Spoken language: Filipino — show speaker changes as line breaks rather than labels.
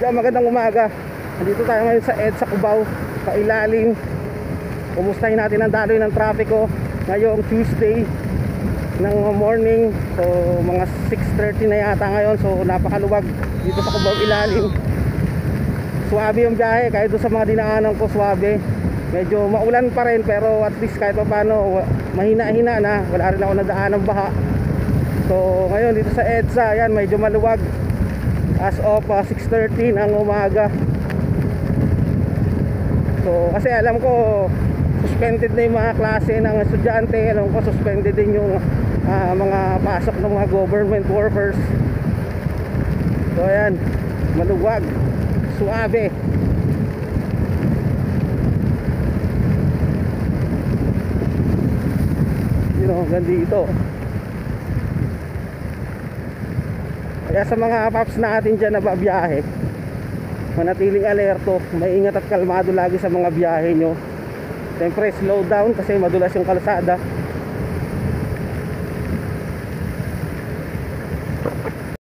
Diyan, magandang umaga. Nandito tayo ngayon sa EDSA Cubao, Pailalim. Kumustahin natin ang daloy ng trapiko ngayong Tuesday ng morning. So mga 6:30 na yata ngayon. So napakaluwag dito sa Cubao Ilalim. Suwabe yung biyahe, kahit doon sa mga dinaanan ko suwabe. Medyo maulan pa rin pero at least kahit pa paano mahina-hina na. Wala rin ako nadaan ng baha. So ngayon dito sa EDSA, ayan, medyo maluwag as of 6:30 ng umaga. So kasi alam ko suspended na yung mga klase ng estudyante. Alam ko suspended din yung mga pasok ng mga government workers. So ayan, maluwag, suabe. Hanggang dito. Kaya sa mga paps natin dyan na babiyahe, manatiling alerto, maingat at kalmado lagi sa mga biyahe nyo. Siyempre slow down kasi madulas yung kalsada.